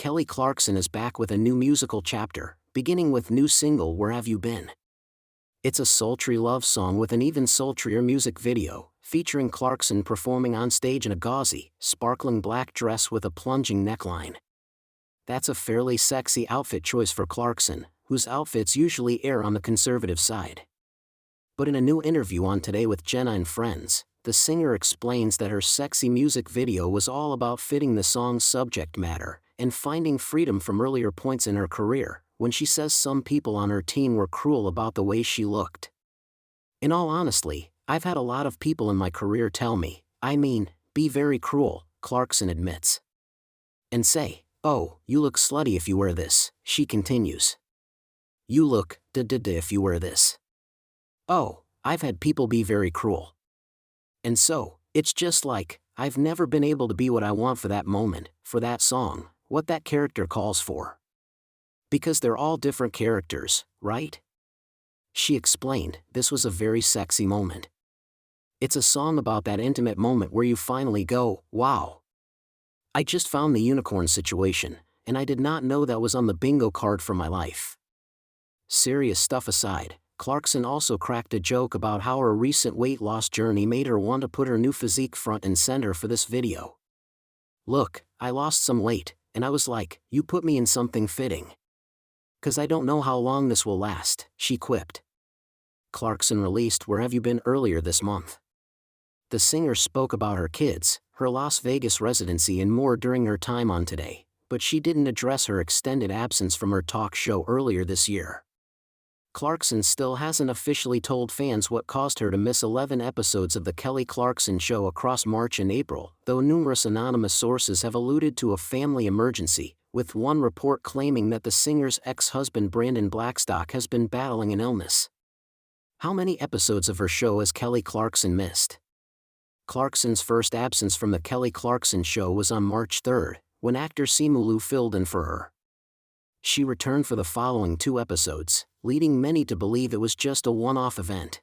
Kelly Clarkson is back with a new musical chapter, beginning with new single Where Have You Been? It's a sultry love song with an even sultrier music video, featuring Clarkson performing on stage in a gauzy, sparkling black dress with a plunging neckline. That's a fairly sexy outfit choice for Clarkson, whose outfits usually err on the conservative side. But in a new interview on Today with Jenna and Friends, the singer explains that her sexy music video was all about fitting the song's subject matter and finding freedom from earlier points in her career, when she says some people on her team were cruel about the way she looked. In all honesty, I've had a lot of people in my career tell me, be very cruel, Clarkson admits. And say, oh, you look slutty if you wear this, she continues. You look if you wear this. Oh, I've had people be very cruel. And so, it's just like, I've never been able to be what I want for that moment, for that song, what that character calls for. Because they're all different characters, right? She explained, this was a very sexy moment. It's a song about that intimate moment where you finally go, wow. I just found the unicorn situation, and I did not know that was on the bingo card for my life. Serious stuff aside, Clarkson also cracked a joke about how her recent weight loss journey made her want to put her new physique front and center for this video. Look, I lost some weight, and I was like, you put me in something fitting. 'Cause I don't know how long this will last, she quipped. Clarkson released Where Have You Been earlier this month. The singer spoke about her kids, her Las Vegas residency and more during her time on Today, but she didn't address her extended absence from her talk show earlier this year. Clarkson still hasn't officially told fans what caused her to miss 11 episodes of The Kelly Clarkson Show across March and April, though numerous anonymous sources have alluded to a family emergency, with one report claiming that the singer's ex-husband Brandon Blackstock has been battling an illness. How many episodes of her show has Kelly Clarkson missed? Clarkson's first absence from The Kelly Clarkson Show was on March 3, when actor Simulu filled in for her. She returned for the following 2 episodes, leading many to believe it was just a one-off event.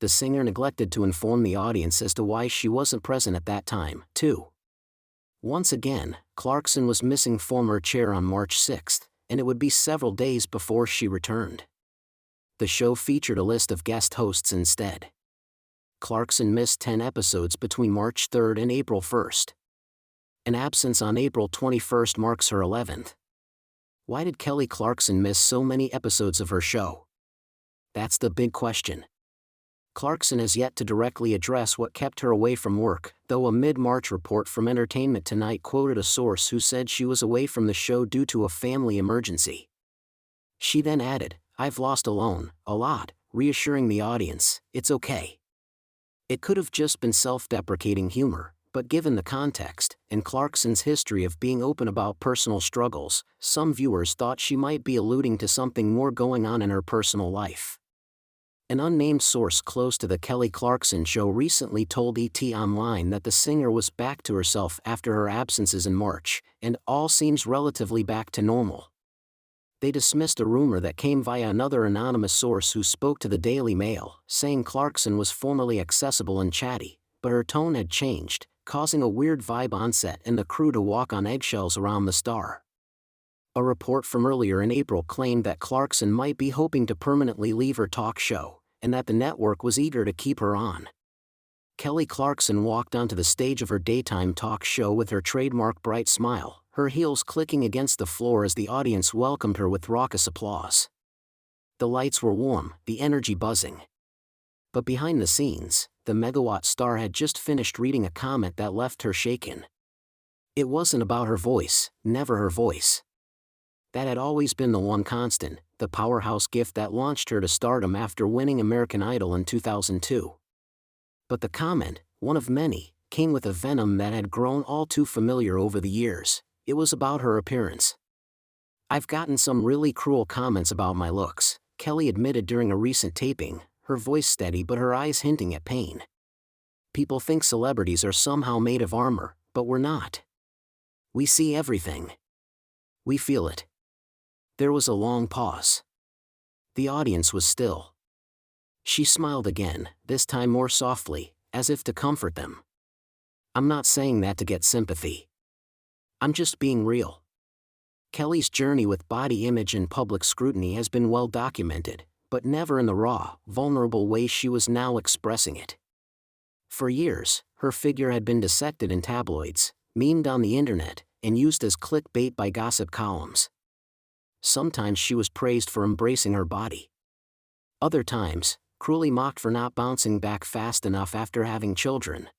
The singer neglected to inform the audience as to why she wasn't present at that time, too. Once again, Clarkson was missing from her chair on March 6, and it would be several days before she returned. The show featured a list of guest hosts instead. Clarkson missed 10 episodes between March 3 and April 1. An absence on April 21 marks her 11th. Why did Kelly Clarkson miss so many episodes of her show? That's the big question. Clarkson has yet to directly address what kept her away from work, though a mid-March report from Entertainment Tonight quoted a source who said she was away from the show due to a family emergency. She then added, I've lost a lot, reassuring the audience, it's okay. It could have just been self-deprecating humor, but given the context, and Clarkson's history of being open about personal struggles, some viewers thought she might be alluding to something more going on in her personal life. An unnamed source close to The Kelly Clarkson Show recently told ET Online that the singer was back to herself after her absences in March, and all seems relatively back to normal. They dismissed a rumor that came via another anonymous source who spoke to the Daily Mail, saying Clarkson was formerly accessible and chatty, but her tone had changed, causing a weird vibe on set and the crew to walk on eggshells around the star. A report from earlier in April claimed that Clarkson might be hoping to permanently leave her talk show, and that the network was eager to keep her on. Kelly Clarkson walked onto the stage of her daytime talk show with her trademark bright smile, her heels clicking against the floor as the audience welcomed her with raucous applause. The lights were warm, the energy buzzing. But behind the scenes, the megawatt star had just finished reading a comment that left her shaken. It wasn't about her voice, never her voice. That had always been the one constant, the powerhouse gift that launched her to stardom after winning American Idol in 2002. But the comment, one of many, came with a venom that had grown all too familiar over the years. It was about her appearance. I've gotten some really cruel comments about my looks, Kelly admitted during a recent taping, her voice steady but her eyes hinting at pain. People think celebrities are somehow made of armor, but we're not. We see everything. We feel it. There was a long pause. The audience was still. She smiled again, this time more softly, as if to comfort them. I'm not saying that to get sympathy. I'm just being real. Kelly's journey with body image and public scrutiny has been well documented, but never in the raw, vulnerable way she was now expressing it. For years, her figure had been dissected in tabloids, memed on the internet, and used as clickbait by gossip columns. Sometimes she was praised for embracing her body. Other times, cruelly mocked for not bouncing back fast enough after having children.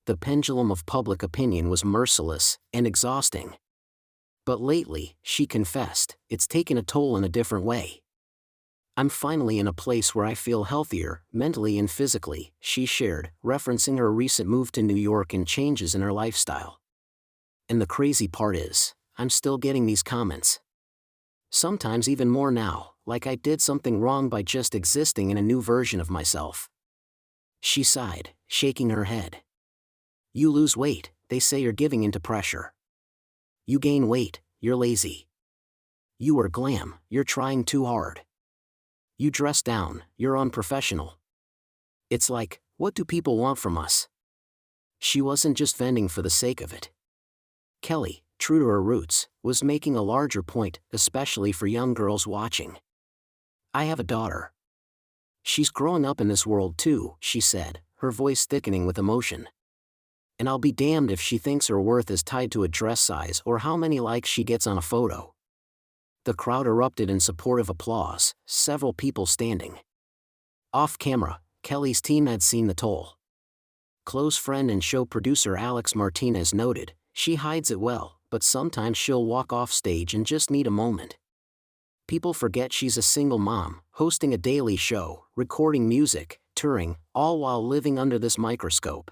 The pendulum of public opinion was merciless and exhausting. But lately, she confessed, it's taken a toll in a different way. I'm finally in a place where I feel healthier, mentally and physically, she shared, referencing her recent move to New York and changes in her lifestyle. And the crazy part is, I'm still getting these comments. Sometimes even more now, like I did something wrong by just existing in a new version of myself. She sighed, shaking her head. You lose weight, they say you're giving into pressure. You gain weight, you're lazy. You are glam, you're trying too hard. You dress down, you're unprofessional. It's like, what do people want from us? She wasn't just venting for the sake of it. Kelly, true to her roots, was making a larger point, especially for young girls watching. I have a daughter. She's growing up in this world too, she said, her voice thickening with emotion. And I'll be damned if she thinks her worth is tied to a dress size or how many likes she gets on a photo. The crowd erupted in supportive applause, several people standing. Off camera, Kelly's team had seen the toll. Close friend and show producer Alex Martinez noted, she hides it well, but sometimes she'll walk off stage and just need a moment. People forget she's a single mom, hosting a daily show, recording music, touring, all while living under this microscope.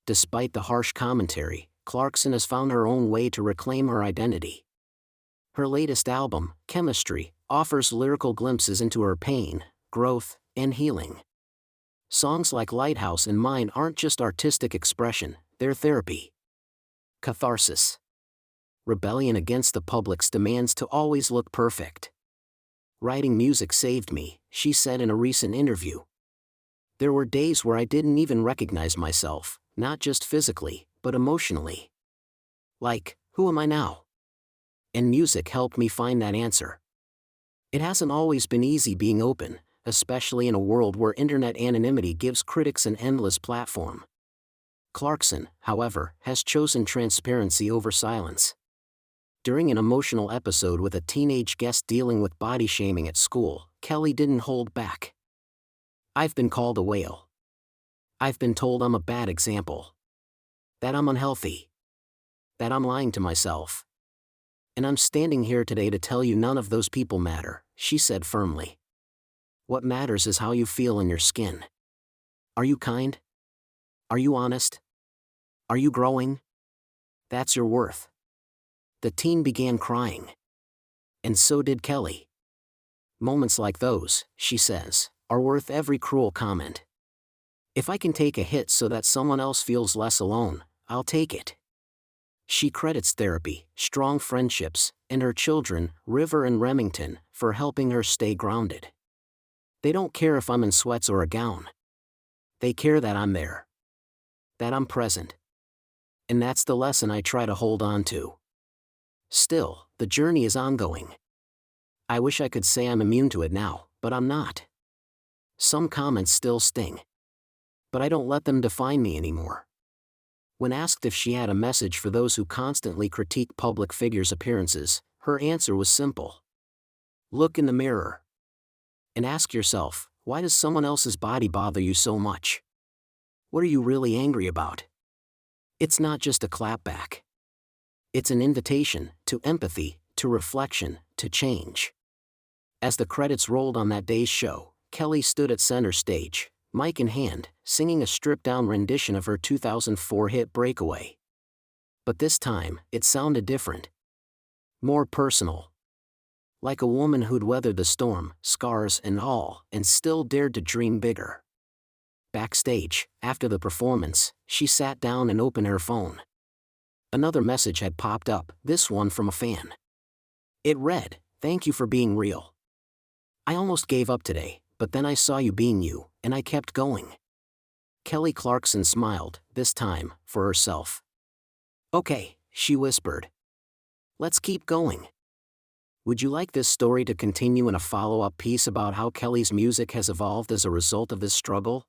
Despite the harsh commentary, Clarkson has found her own way to reclaim her identity. Her latest album, Chemistry, offers lyrical glimpses into her pain, growth, and healing. Songs like Lighthouse and Mine aren't just artistic expression, they're therapy. Catharsis. Rebellion against the public's demands to always look perfect. Writing music saved me, she said in a recent interview. There were days where I didn't even recognize myself, not just physically, but emotionally. Like, who am I now? And music helped me find that answer. It hasn't always been easy being open, especially in a world where internet anonymity gives critics an endless platform. Clarkson, however, has chosen transparency over silence. During an emotional episode with a teenage guest dealing with body shaming at school, Kelly didn't hold back. I've been called a whale. I've been told I'm a bad example. That I'm unhealthy. That I'm lying to myself. And I'm standing here today to tell you none of those people matter, she said firmly. What matters is how you feel in your skin. Are you kind? Are you honest? Are you growing? That's your worth. The teen began crying. And so did Kelly. Moments like those, she says, are worth every cruel comment. If I can take a hit so that someone else feels less alone, I'll take it. She credits therapy, strong friendships, and her children, River and Remington, for helping her stay grounded. They don't care if I'm in sweats or a gown. They care that I'm there. That I'm present. And that's the lesson I try to hold on to. Still, the journey is ongoing. I wish I could say I'm immune to it now, but I'm not. Some comments still sting. But I don't let them define me anymore. When asked if she had a message for those who constantly critique public figures' appearances, her answer was simple. Look in the mirror. And ask yourself, why does someone else's body bother you so much? What are you really angry about? It's not just a clapback. It's an invitation to empathy, to reflection, to change. As the credits rolled on that day's show, Kelly stood at center stage, mic in hand, singing a stripped-down rendition of her 2004 hit Breakaway. But this time, it sounded different. More personal. Like a woman who'd weathered the storm, scars and all, and still dared to dream bigger. Backstage, after the performance, she sat down and opened her phone. Another message had popped up, this one from a fan. It read, "Thank you for being real. I almost gave up today, but then I saw you being you, and I kept going." Kelly Clarkson smiled, this time, for herself. "Okay," she whispered. Let's keep going. Would you like this story to continue in a follow-up piece about how Kelly's music has evolved as a result of this struggle?